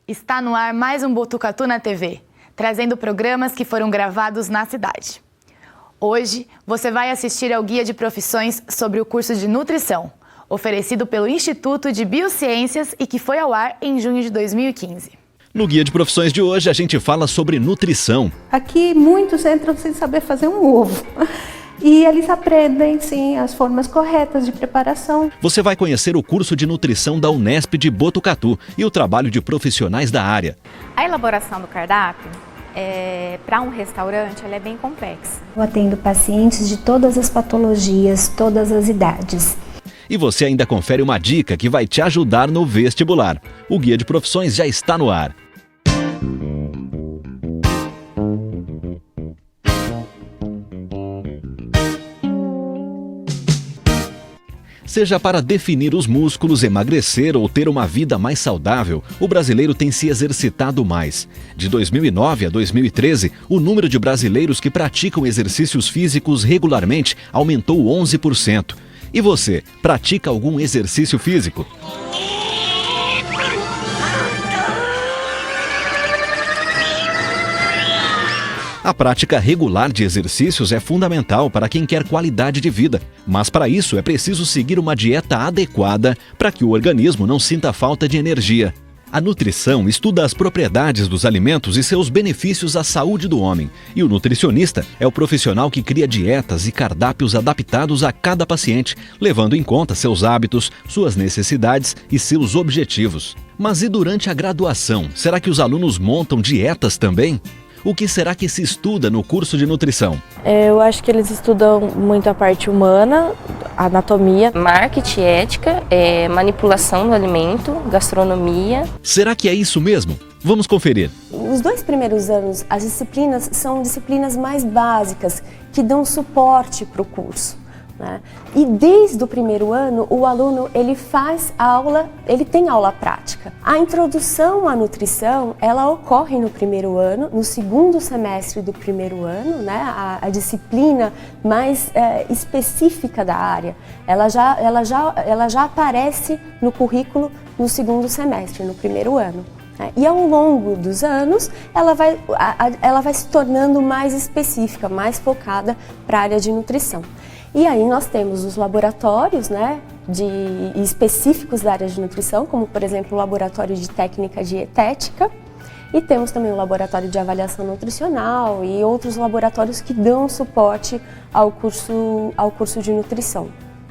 Está no ar mais um Botucatu na TV, trazendo programas que foram gravados na cidade. Hoje, você vai assistir ao Guia de Profissões sobre o curso de Nutrição, oferecido pelo Instituto de Biociências e que foi ao ar em junho de 2015. No Guia de Profissões de hoje, a gente fala sobre nutrição. Aqui, muitos entram sem saber fazer um ovo. E eles aprendem, sim, as formas corretas de preparação. Você vai conhecer o curso de nutrição da Unesp de Botucatu e o trabalho de profissionais da área. A elaboração do cardápio, para um restaurante, ela é bem complexa. Eu atendo pacientes de todas as patologias, todas as idades. E você ainda confere uma dica que vai te ajudar no vestibular. O Guia de Profissões já está no ar. Seja para definir os músculos, emagrecer ou ter uma vida mais saudável, o brasileiro tem se exercitado mais. De 2009 a 2013, o número de brasileiros que praticam exercícios físicos regularmente aumentou 11%. E você, pratica algum exercício físico? A prática regular de exercícios é fundamental para quem quer qualidade de vida, mas para isso é preciso seguir uma dieta adequada para que o organismo não sinta falta de energia. A nutrição estuda as propriedades dos alimentos e seus benefícios à saúde do homem, e o nutricionista é o profissional que cria dietas e cardápios adaptados a cada paciente, levando em conta seus hábitos, suas necessidades e seus objetivos. Mas e durante a graduação, será que os alunos montam dietas também? O que será que se estuda no curso de nutrição? Eu acho que eles estudam muito a parte humana, anatomia, marketing, ética, manipulação do alimento, gastronomia. Será que é isso mesmo? Vamos conferir. Os 2 primeiros anos, as disciplinas são disciplinas mais básicas, que dão suporte para o curso, né? E desde o primeiro ano, o aluno ele tem aula prática. A introdução à nutrição, ela ocorre no primeiro ano, no segundo semestre do primeiro ano, né? A disciplina mais específica da área, ela já aparece no currículo no segundo semestre, no primeiro ano. E ao longo dos anos, ela vai se tornando mais específica, mais focada para a área de nutrição. E aí nós temos os laboratórios, né, específicos da área de nutrição, como por exemplo o laboratório de técnica dietética, e temos também o laboratório de avaliação nutricional e outros laboratórios que dão suporte ao curso de nutrição.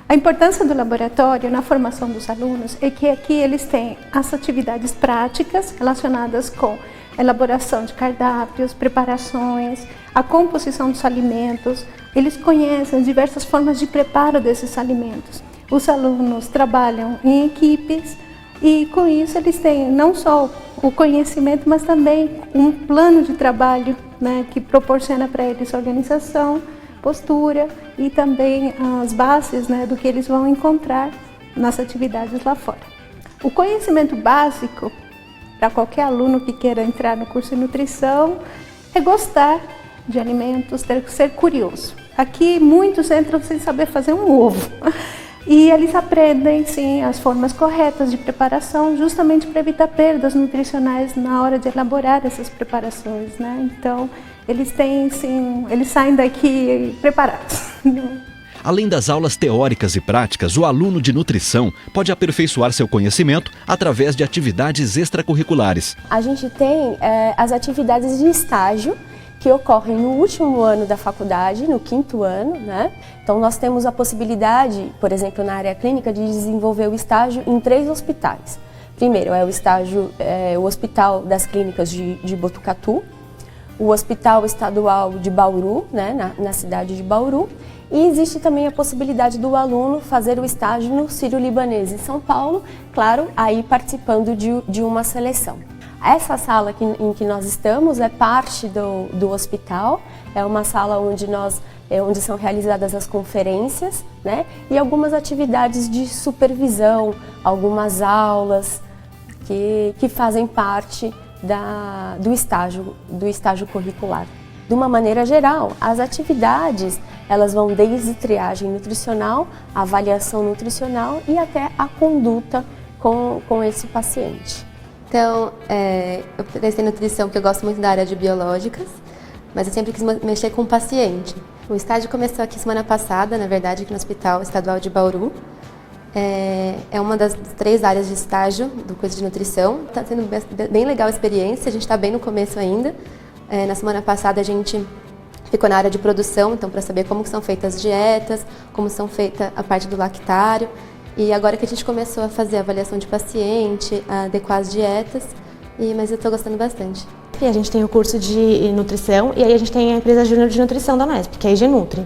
A importância do laboratório na formação dos alunos é que aqui eles têm as atividades práticas relacionadas com elaboração de cardápios, preparações, a composição dos alimentos. Eles conhecem diversas formas de preparo desses alimentos. Os alunos trabalham em equipes e com isso eles têm não só o conhecimento, mas também um plano de trabalho, né, que proporciona para eles organização, postura e também as bases, né, do que eles vão encontrar nas atividades lá fora. O conhecimento básico para qualquer aluno que queira entrar no curso de nutrição é gostar de alimentos, ter que ser curioso. Aqui muitos entram sem saber fazer um ovo. E eles aprendem, sim, as formas corretas de preparação, justamente para evitar perdas nutricionais na hora de elaborar essas preparações, né? Então, eles saem daqui preparados. Além das aulas teóricas e práticas, o aluno de nutrição pode aperfeiçoar seu conhecimento através de atividades extracurriculares. A gente tem as atividades de estágio, que ocorrem no último ano da faculdade, no 5º ano, né? Então nós temos a possibilidade, por exemplo, na área clínica, de desenvolver o estágio em 3 hospitais. Primeiro é o Hospital das Clínicas de Botucatu, o Hospital Estadual de Bauru, né, na cidade de Bauru, e existe também a possibilidade do aluno fazer o estágio no Sírio-Libanês em São Paulo, claro, aí participando de uma seleção. Essa sala em que nós estamos é parte do hospital, é uma sala onde são realizadas as conferências, né, e algumas atividades de supervisão, algumas aulas que fazem parte do estágio curricular. De uma maneira geral, as atividades elas vão desde triagem nutricional, avaliação nutricional e até a conduta com esse paciente. Então, eu prestei nutrição porque eu gosto muito da área de biológicas, mas eu sempre quis mexer com o paciente. O estágio começou aqui semana passada, na verdade, aqui no Hospital Estadual de Bauru. É uma das 3 áreas de estágio do curso de nutrição. Está sendo bem legal a experiência, a gente está bem no começo ainda. Na semana passada a gente ficou na área de produção, então para saber como são feitas as dietas, como são feita a parte do lactário. E agora que a gente começou a fazer a avaliação de paciente, a adequar as dietas, mas eu estou gostando bastante. E a gente tem o curso de nutrição e aí a gente tem a empresa júnior de nutrição da Unesp, que é a IG Nutri.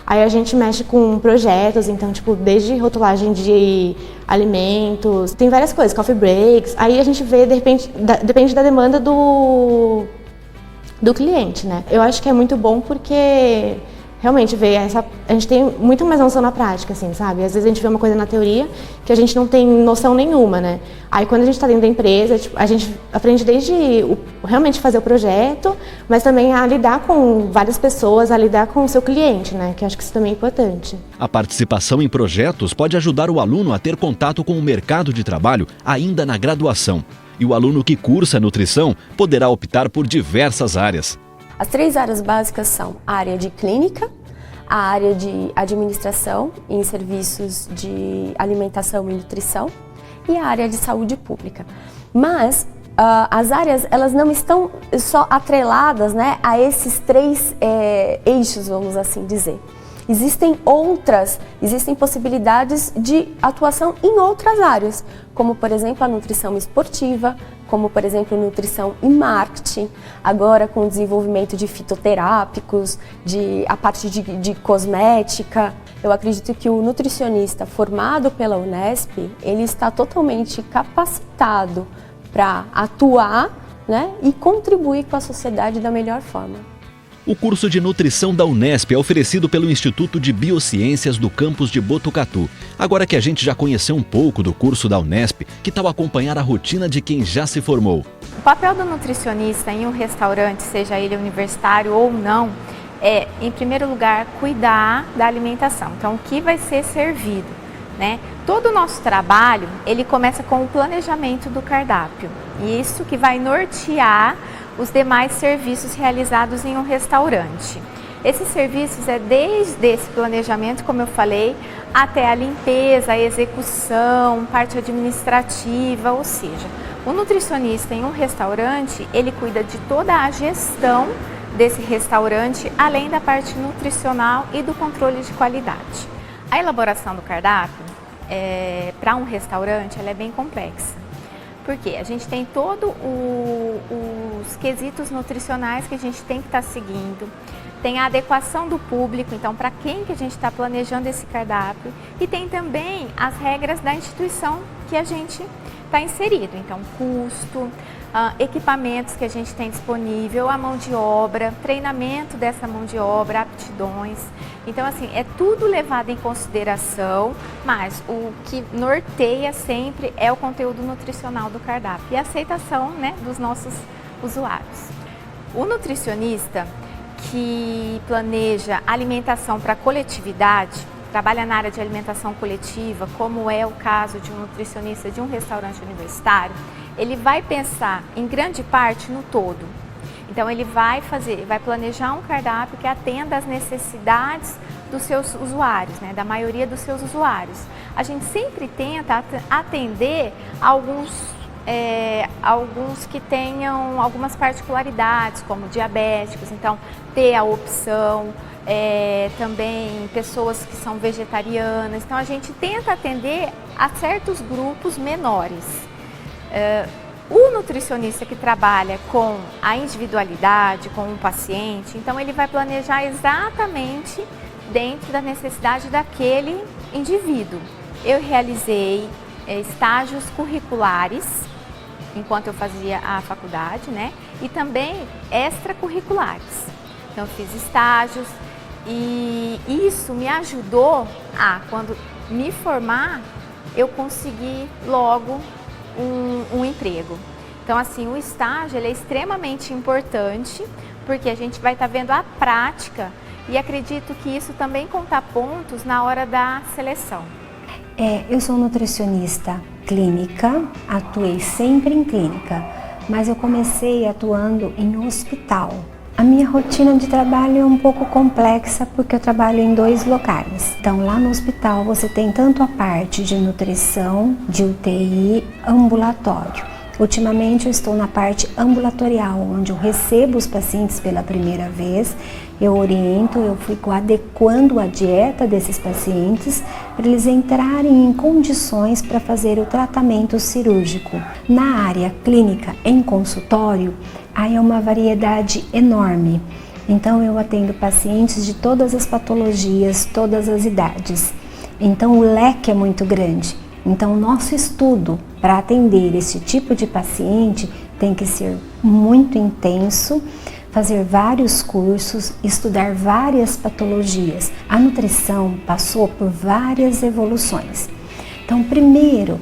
Aí a gente mexe com projetos, então, tipo, desde rotulagem de alimentos, tem várias coisas, coffee breaks. Aí a gente vê, de repente, depende da demanda do cliente, né? Eu acho que é muito bom porque realmente a gente tem muito mais noção na prática, assim, sabe? Às vezes a gente vê uma coisa na teoria que a gente não tem noção nenhuma, né? Aí quando a gente está dentro da empresa, tipo, a gente aprende desde realmente fazer o projeto, mas também a lidar com várias pessoas, a lidar com o seu cliente, né? Que eu acho que isso também é importante. A participação em projetos pode ajudar o aluno a ter contato com o mercado de trabalho ainda na graduação. E o aluno que cursa nutrição poderá optar por diversas áreas. As 3 áreas básicas são a área de clínica, a área de administração em serviços de alimentação e nutrição e a área de saúde pública. Mas as áreas elas não estão só atreladas, né, a esses 3 eixos, vamos assim dizer. Existem possibilidades de atuação em outras áreas, como por exemplo a nutrição esportiva, como por exemplo nutrição e marketing, agora com o desenvolvimento de fitoterápicos, a parte de cosmética. Eu acredito que o nutricionista formado pela Unesp, ele está totalmente capacitado para atuar, né, e contribuir com a sociedade da melhor forma. O curso de nutrição da Unesp é oferecido pelo Instituto de Biociências do campus de Botucatu. Agora que a gente já conheceu um pouco do curso da Unesp, que tal acompanhar a rotina de quem já se formou? O papel do nutricionista em um restaurante, seja ele universitário ou não, é, em primeiro lugar, cuidar da alimentação. Então, o que vai ser servido, né? Todo o nosso trabalho, ele começa com o planejamento do cardápio. E isso que vai nortear os demais serviços realizados em um restaurante. Esses serviços é desde esse planejamento, como eu falei, até a limpeza, a execução, parte administrativa, ou seja, o nutricionista em um restaurante, ele cuida de toda a gestão desse restaurante, além da parte nutricional e do controle de qualidade. A elaboração do cardápio, para um restaurante, ela é bem complexa. Porque a gente tem todos os quesitos nutricionais que a gente tem que estar seguindo, tem a adequação do público, então para quem que a gente está planejando esse cardápio, e tem também as regras da instituição que a gente está inserido, então custo, equipamentos que a gente tem disponível, a mão de obra, treinamento dessa mão de obra, aptidões. Então, assim, é tudo levado em consideração, mas o que norteia sempre é o conteúdo nutricional do cardápio e a aceitação, né, dos nossos usuários. O nutricionista que planeja alimentação para coletividade, trabalha na área de alimentação coletiva, como é o caso de um nutricionista de um restaurante universitário, ele vai pensar em grande parte no todo. Então ele vai planejar um cardápio que atenda às necessidades dos seus usuários, né, da maioria dos seus usuários. A gente sempre tenta atender alguns que tenham algumas particularidades, como diabéticos, então ter a opção, também pessoas que são vegetarianas. Então a gente tenta atender a certos grupos menores. O nutricionista que trabalha com a individualidade, com o paciente, então ele vai planejar exatamente dentro da necessidade daquele indivíduo. Eu realizei estágios curriculares enquanto eu fazia a faculdade, né? E também extracurriculares. Então eu fiz estágios e isso me ajudou a, quando me formar, eu conseguir logo um emprego. Então, assim, o estágio ele é extremamente importante porque a gente vai estar vendo a prática e acredito que isso também conta pontos na hora da seleção. Eu sou nutricionista clínica, atuei sempre em clínica, mas eu comecei atuando em hospital. A minha rotina de trabalho é um pouco complexa porque eu trabalho em 2 locais. Então lá no hospital você tem tanto a parte de nutrição, de UTI, ambulatório. Ultimamente eu estou na parte ambulatorial, onde eu recebo os pacientes pela primeira vez, eu oriento, eu fico adequando a dieta desses pacientes para eles entrarem em condições para fazer o tratamento cirúrgico. Na área clínica, em consultório, aí é uma variedade enorme. Então eu atendo pacientes de todas as patologias, todas as idades. Então o leque é muito grande. Então o nosso estudo para atender esse tipo de paciente tem que ser muito intenso, fazer vários cursos, estudar várias patologias. A nutrição passou por várias evoluções. Então, primeiro,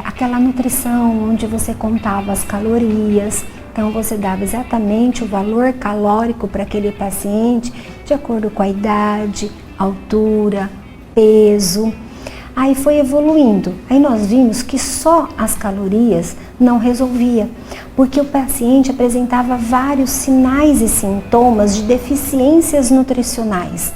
aquela nutrição onde você contava as calorias, então você dava exatamente o valor calórico para aquele paciente, de acordo com a idade, altura, peso. Aí foi evoluindo, aí nós vimos que só as calorias não resolvia, porque o paciente apresentava vários sinais e sintomas de deficiências nutricionais.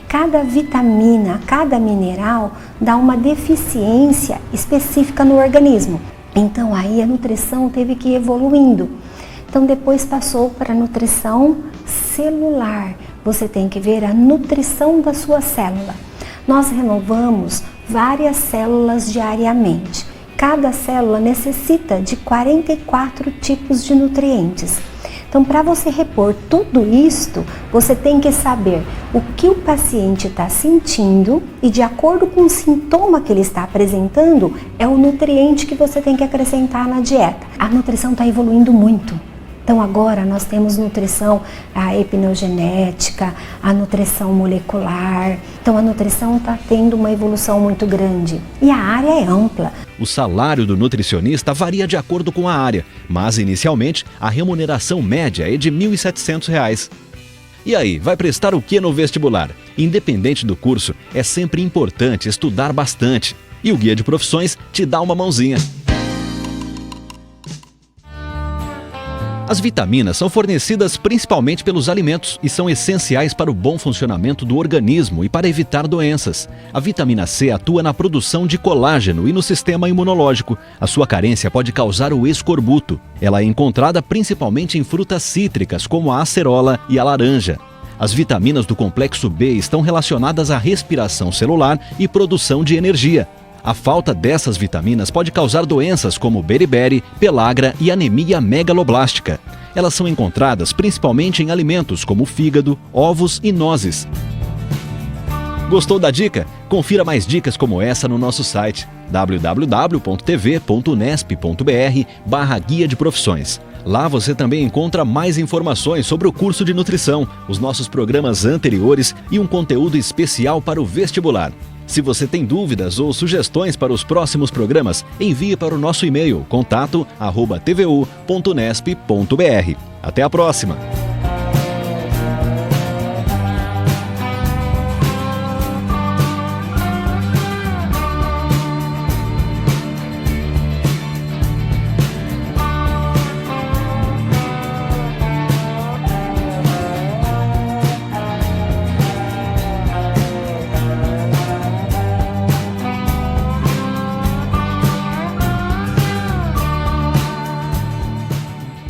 Cada vitamina, cada mineral dá uma deficiência específica no organismo. Então aí a nutrição teve que ir evoluindo. Então depois passou para a nutrição celular. Você tem que ver a nutrição da sua célula. Nós renovamos várias células diariamente. Cada célula necessita de 44 tipos de nutrientes. Então, para você repor tudo isto, você tem que saber o que o paciente está sentindo e, de acordo com o sintoma que ele está apresentando, é o nutriente que você tem que acrescentar na dieta. A nutrição está evoluindo muito. Então agora nós temos nutrição, a epinogenética, a nutrição molecular. Então a nutrição está tendo uma evolução muito grande e a área é ampla. O salário do nutricionista varia de acordo com a área, mas inicialmente a remuneração média é de R$ 1.700. E aí, vai prestar o que no vestibular? Independente do curso, é sempre importante estudar bastante. E o Guia de Profissões te dá uma mãozinha. As vitaminas são fornecidas principalmente pelos alimentos e são essenciais para o bom funcionamento do organismo e para evitar doenças. A vitamina C atua na produção de colágeno e no sistema imunológico. A sua carência pode causar o escorbuto. Ela é encontrada principalmente em frutas cítricas, como a acerola e a laranja. As vitaminas do complexo B estão relacionadas à respiração celular e produção de energia. A falta dessas vitaminas pode causar doenças como beriberi, pelagra e anemia megaloblástica. Elas são encontradas principalmente em alimentos como fígado, ovos e nozes. Gostou da dica? Confira mais dicas como essa no nosso site www.tv.unesp.br/guia de profissões. Lá você também encontra mais informações sobre o curso de nutrição, os nossos programas anteriores e um conteúdo especial para o vestibular. Se você tem dúvidas ou sugestões para os próximos programas, envie para o nosso e-mail contato@tvu.unesp.br. Até a próxima!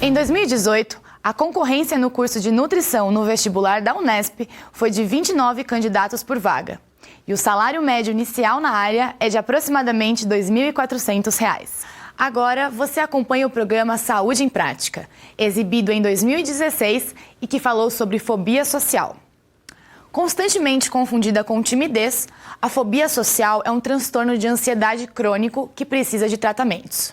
Em 2018, a concorrência no curso de nutrição no vestibular da Unesp foi de 29 candidatos por vaga. E o salário médio inicial na área é de aproximadamente R$ 2.400. Agora você acompanha o programa Saúde em Prática, exibido em 2016 e que falou sobre fobia social. Constantemente confundida com timidez, a fobia social é um transtorno de ansiedade crônico que precisa de tratamentos.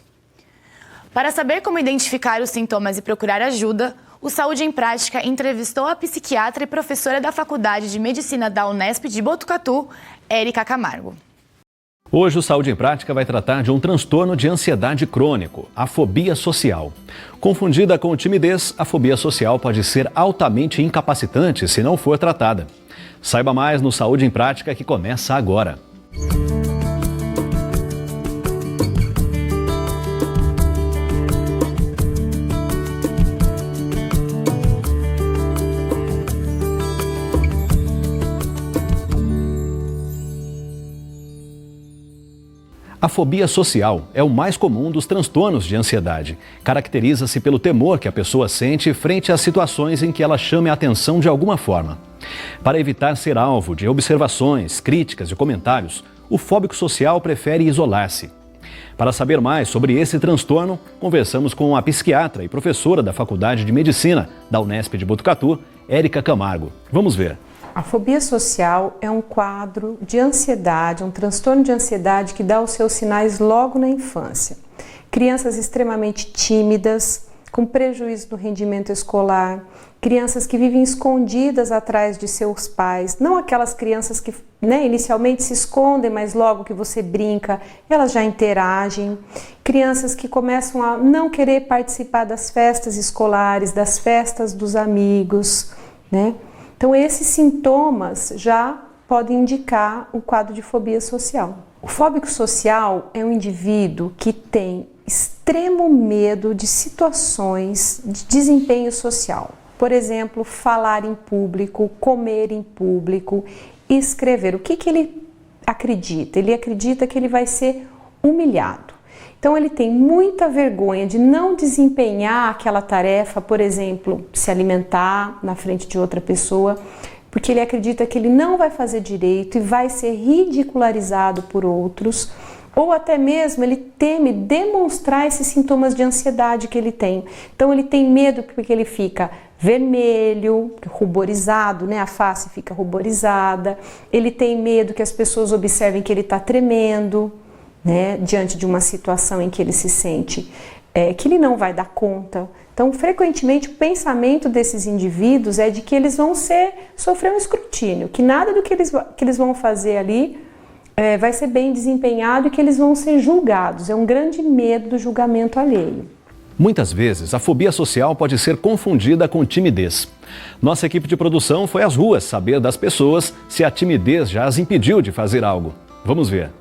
Para saber como identificar os sintomas e procurar ajuda, o Saúde em Prática entrevistou a psiquiatra e professora da Faculdade de Medicina da Unesp de Botucatu, Érica Camargo. Hoje o Saúde em Prática vai tratar de um transtorno de ansiedade crônico, a fobia social. Confundida com timidez, a fobia social pode ser altamente incapacitante se não for tratada. Saiba mais no Saúde em Prática, que começa agora. A fobia social é o mais comum dos transtornos de ansiedade. Caracteriza-se pelo temor que a pessoa sente frente às situações em que ela chame a atenção de alguma forma. Para evitar ser alvo de observações, críticas e comentários, o fóbico social prefere isolar-se. Para saber mais sobre esse transtorno, conversamos com a psiquiatra e professora da Faculdade de Medicina da Unesp de Botucatu, Érica Camargo. Vamos ver. A fobia social é um quadro de ansiedade, um transtorno de ansiedade que dá os seus sinais logo na infância. Crianças extremamente tímidas, com prejuízo no rendimento escolar, crianças que vivem escondidas atrás de seus pais, não aquelas crianças que inicialmente se escondem, mas logo que você brinca, elas já interagem. Crianças que começam a não querer participar das festas escolares, das festas dos amigos, né? Então, esses sintomas já podem indicar o quadro de fobia social. O fóbico social é um indivíduo que tem extremo medo de situações de desempenho social. Por exemplo, falar em público, comer em público, escrever. O que ele acredita? Ele acredita que ele vai ser humilhado. Então, ele tem muita vergonha de não desempenhar aquela tarefa, por exemplo, se alimentar na frente de outra pessoa, porque ele acredita que ele não vai fazer direito e vai ser ridicularizado por outros, ou até mesmo ele teme demonstrar esses sintomas de ansiedade que ele tem. Então, ele tem medo porque ele fica vermelho, ruborizado, né? A face fica ruborizada, ele tem medo que as pessoas observem que ele está tremendo, né, diante de uma situação em que ele se sente que ele não vai dar conta. Então, frequentemente, o pensamento desses indivíduos é de que eles vão sofrer um escrutínio, que nada do que eles vão fazer ali vai ser bem desempenhado e que eles vão ser julgados. É um grande medo do julgamento alheio. Muitas vezes, a fobia social pode ser confundida com timidez. Nossa equipe de produção foi às ruas saber das pessoas se a timidez já as impediu de fazer algo. Vamos ver.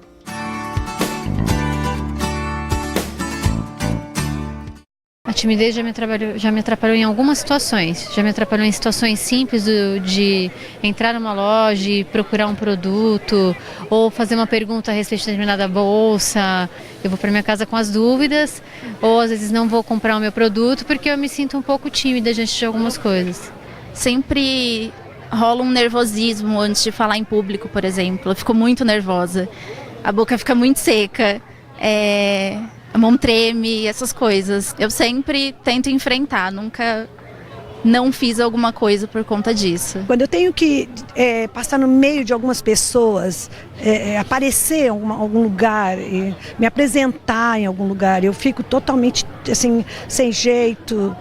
A timidez já me atrapalhou em algumas situações. Já me atrapalhou em situações simples de entrar numa loja e procurar um produto ou fazer uma pergunta a respeito de determinada bolsa. Eu vou para minha casa com as dúvidas ou às vezes não vou comprar o meu produto porque eu me sinto um pouco tímida diante de algumas coisas. Sempre rola um nervosismo antes de falar em público, por exemplo. Eu fico muito nervosa. A boca fica muito seca. A mão treme, essas coisas. Eu sempre tento enfrentar, nunca não fiz alguma coisa por conta disso. Quando eu tenho que passar no meio de algumas pessoas, aparecer em algum lugar, me apresentar em algum lugar, eu fico totalmente assim, sem jeito.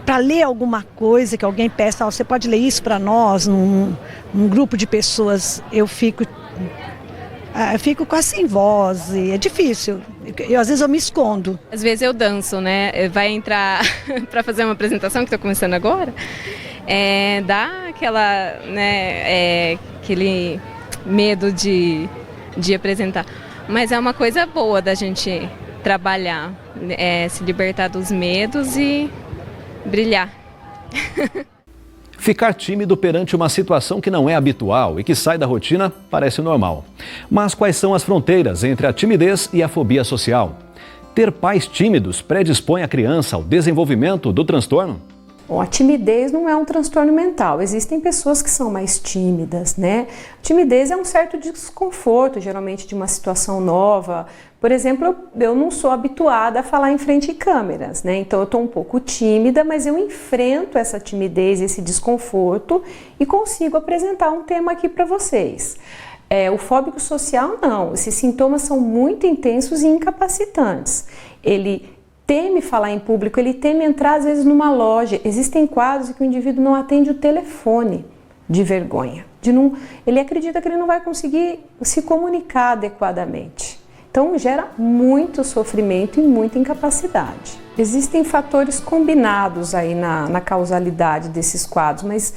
Para ler alguma coisa que alguém peça, você pode ler isso para nós, num grupo de pessoas, eu fico quase sem voz, e é difícil. Às vezes eu me escondo. Às vezes eu danço, né? Vai entrar para fazer uma apresentação que estou começando agora, dá aquela, né, aquele medo de apresentar. Mas é uma coisa boa da gente trabalhar, se libertar dos medos e brilhar. Ficar tímido perante uma situação que não é habitual e que sai da rotina parece normal. Mas quais são as fronteiras entre a timidez e a fobia social? Ter pais tímidos predispõe a criança ao desenvolvimento do transtorno? Bom, a timidez não é um transtorno mental. Existem pessoas que são mais tímidas, né? A timidez é um certo desconforto, geralmente de uma situação nova. Por exemplo, eu não sou habituada a falar em frente a câmeras, né? Então eu estou um pouco tímida, mas eu enfrento essa timidez, esse desconforto e consigo apresentar um tema aqui para vocês. O fóbico social não, esses sintomas são muito intensos e incapacitantes. Ele teme falar em público, ele teme entrar às vezes numa loja. Existem quadros em que o indivíduo não atende o telefone de vergonha. Ele acredita que ele não vai conseguir se comunicar adequadamente. Então gera muito sofrimento e muita incapacidade. Existem fatores combinados aí na causalidade desses quadros, mas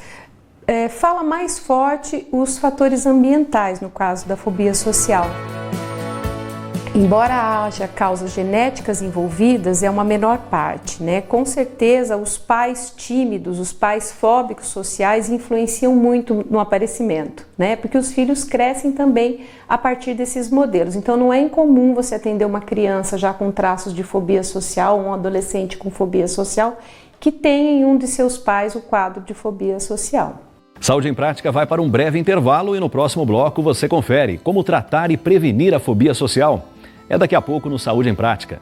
fala mais forte os fatores ambientais no caso da fobia social. Embora haja causas genéticas envolvidas, é uma menor parte, né? Com certeza, os pais tímidos, os pais fóbicos sociais influenciam muito no aparecimento, né? Porque os filhos crescem também a partir desses modelos. Então, não é incomum você atender uma criança já com traços de fobia social, um adolescente com fobia social, que tem em um de seus pais o quadro de fobia social. Saúde em Prática vai para um breve intervalo e no próximo bloco você confere como tratar e prevenir a fobia social. É daqui a pouco no Saúde em Prática.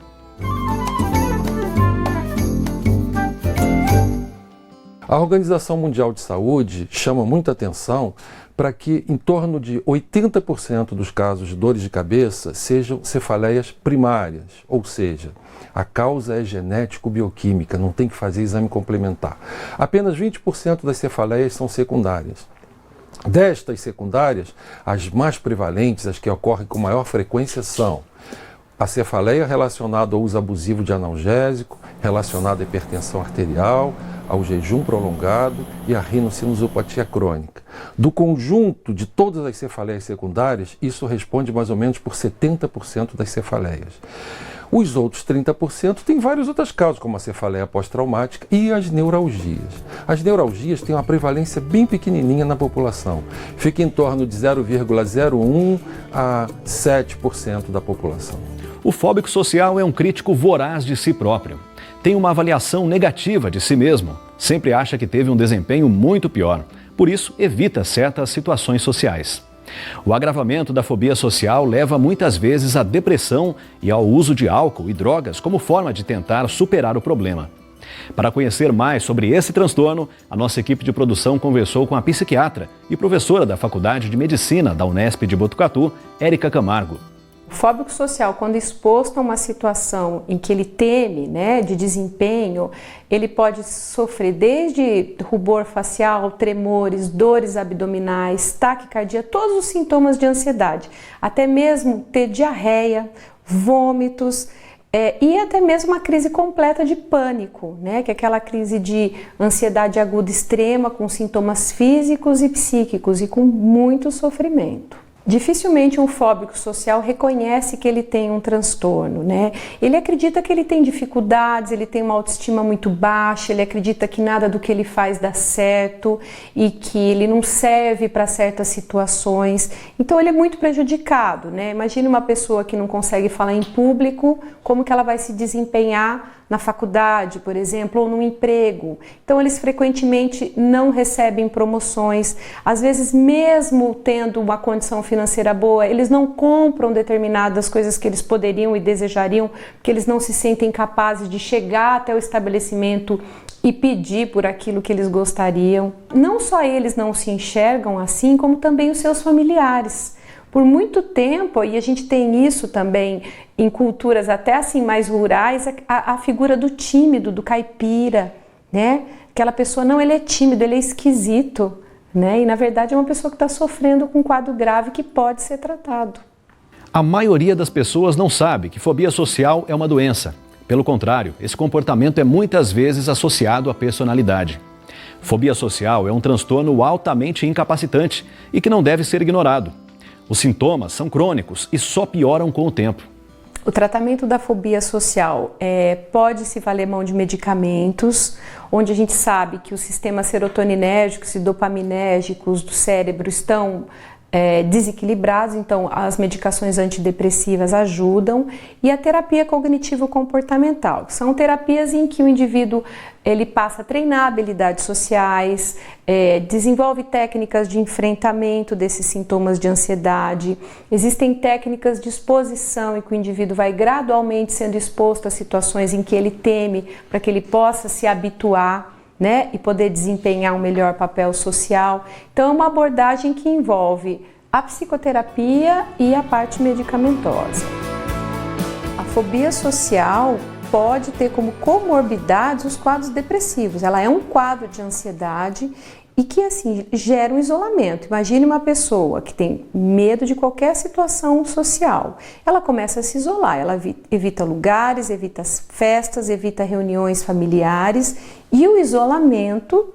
A Organização Mundial de Saúde chama muita atenção para que em torno de 80% dos casos de dores de cabeça sejam cefaleias primárias, ou seja, a causa é genético-bioquímica, não tem que fazer exame complementar. Apenas 20% das cefaleias são secundárias. Destas secundárias, as mais prevalentes, as que ocorrem com maior frequência são a cefaleia relacionada ao uso abusivo de analgésico, relacionada à hipertensão arterial, ao jejum prolongado e à rinocinusopatia crônica. Do conjunto de todas as cefaleias secundárias, isso responde mais ou menos por 70% das cefaleias. Os outros 30% têm várias outras causas, como a cefaleia pós-traumática e as neuralgias. As neuralgias têm uma prevalência bem pequenininha na população. Fica em torno de 0,01 a 7% da população. O fóbico social é um crítico voraz de si próprio. Tem uma avaliação negativa de si mesmo. Sempre acha que teve um desempenho muito pior. Por isso, evita certas situações sociais. O agravamento da fobia social leva muitas vezes à depressão e ao uso de álcool e drogas como forma de tentar superar o problema. Para conhecer mais sobre esse transtorno, a nossa equipe de produção conversou com a psiquiatra e professora da Faculdade de Medicina da Unesp de Botucatu, Érica Camargo. O fóbico social, quando exposto a uma situação em que ele teme, né, de desempenho, ele pode sofrer desde rubor facial, tremores, dores abdominais, taquicardia, todos os sintomas de ansiedade, até mesmo ter diarreia, vômitos, e até mesmo uma crise completa de pânico, né, que é aquela crise de ansiedade aguda extrema com sintomas físicos e psíquicos e com muito sofrimento. Dificilmente um fóbico social reconhece que ele tem um transtorno, né? Ele acredita que ele tem dificuldades, ele tem uma autoestima muito baixa, ele acredita que nada do que ele faz dá certo e que ele não serve para certas situações. Então ele é muito prejudicado, né? Imagine uma pessoa que não consegue falar em público, como que ela vai se desempenhar na faculdade, por exemplo, ou no emprego. Então eles frequentemente não recebem promoções, às vezes mesmo tendo uma condição financeira boa, eles não compram determinadas coisas que eles poderiam e desejariam, porque eles não se sentem capazes de chegar até o estabelecimento e pedir por aquilo que eles gostariam. Não só eles não se enxergam assim, como também os seus familiares. Por muito tempo, e a gente tem isso também em culturas até assim mais rurais, a figura do tímido, do caipira, né? Aquela pessoa, não, ele é tímido, ele é esquisito, né? E na verdade é uma pessoa que está sofrendo com um quadro grave que pode ser tratado. A maioria das pessoas não sabe que fobia social é uma doença. Pelo contrário, esse comportamento é muitas vezes associado à personalidade. Fobia social é um transtorno altamente incapacitante e que não deve ser ignorado. Os sintomas são crônicos e só pioram com o tempo. O tratamento da fobia social pode se valer mão de medicamentos, onde a gente sabe que os sistemas serotoninérgicos e dopaminérgicos do cérebro estão desequilibrados, então as medicações antidepressivas ajudam, e a terapia cognitivo-comportamental. São terapias em que o indivíduo ele passa a treinar habilidades sociais, desenvolve técnicas de enfrentamento desses sintomas de ansiedade. Existem técnicas de exposição em que o indivíduo vai gradualmente sendo exposto a situações em que ele teme, para que ele possa se habituar, né, e poder desempenhar um melhor papel social. Então é uma abordagem que envolve a psicoterapia e a parte medicamentosa. A fobia social pode ter como comorbidades os quadros depressivos. Ela é um quadro de ansiedade e que assim gera um isolamento. Imagine uma pessoa que tem medo de qualquer situação social. Ela começa a se isolar, ela evita lugares, evita festas, evita reuniões familiares, e o isolamento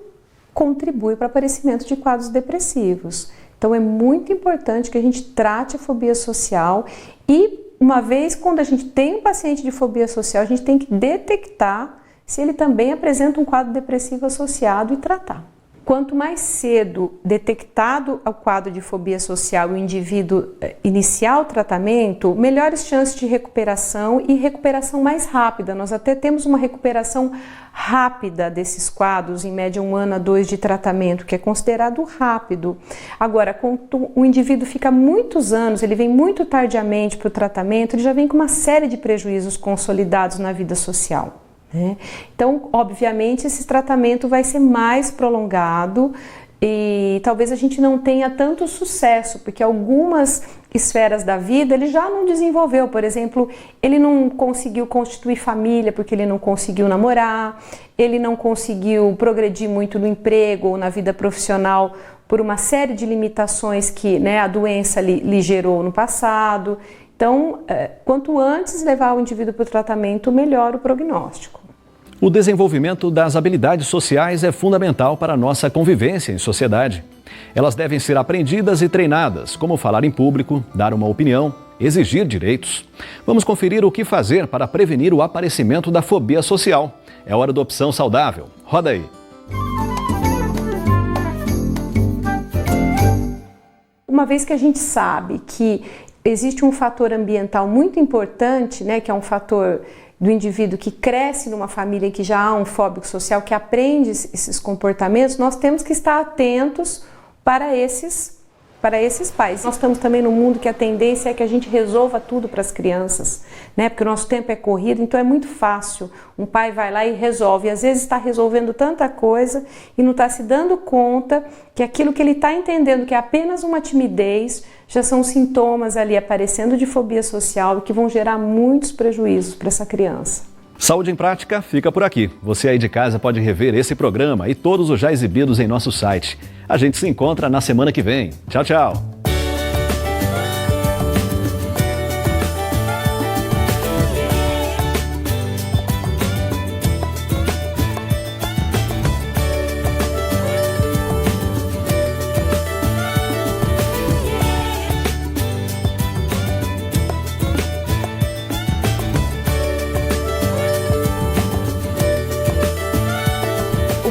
contribui para o aparecimento de quadros depressivos. Então é muito importante que a gente trate a fobia social e uma vez quando a gente tem um paciente de fobia social, a gente tem que detectar se ele também apresenta um quadro depressivo associado e tratar. Quanto mais cedo detectado o quadro de fobia social e o indivíduo iniciar o tratamento, melhores chances de recuperação e recuperação mais rápida. Nós até temos uma recuperação rápida desses quadros, em média 1 ano a 2 de tratamento, que é considerado rápido. Agora, quando o indivíduo fica muitos anos, ele vem muito tardiamente para o tratamento, ele já vem com uma série de prejuízos consolidados na vida social. Então, obviamente, esse tratamento vai ser mais prolongado e talvez a gente não tenha tanto sucesso, porque algumas esferas da vida ele já não desenvolveu. Por exemplo, ele não conseguiu constituir família porque ele não conseguiu namorar, ele não conseguiu progredir muito no emprego ou na vida profissional por uma série de limitações que a doença lhe gerou no passado. Então, quanto antes levar o indivíduo para o tratamento, melhor o prognóstico. O desenvolvimento das habilidades sociais é fundamental para a nossa convivência em sociedade. Elas devem ser aprendidas e treinadas, como falar em público, dar uma opinião, exigir direitos. Vamos conferir o que fazer para prevenir o aparecimento da fobia social. É hora da opção saudável. Roda aí. Uma vez que a gente sabe que existe um fator ambiental muito importante, que é um fator do indivíduo que cresce numa família em que já há um fóbico social, que aprende esses comportamentos, nós temos que estar atentos para esses pais. Nós estamos também num mundo que a tendência é que a gente resolva tudo para as crianças, porque o nosso tempo é corrido, então é muito fácil. Um pai vai lá e resolve, e às vezes está resolvendo tanta coisa e não está se dando conta que aquilo que ele está entendendo que é apenas uma timidez, já são sintomas ali aparecendo de fobia social e que vão gerar muitos prejuízos para essa criança. Saúde em Prática fica por aqui. Você aí de casa pode rever esse programa e todos os já exibidos em nosso site. A gente se encontra na semana que vem. Tchau, tchau!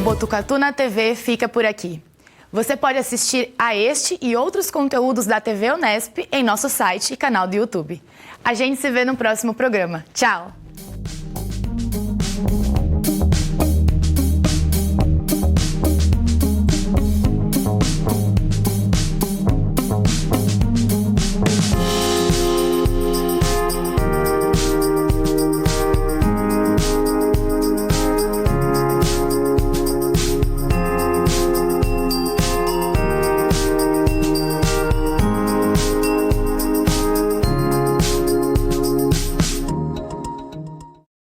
Botucatu na TV fica por aqui. Você pode assistir a este e outros conteúdos da TV Unesp em nosso site e canal do YouTube. A gente se vê no próximo programa. Tchau!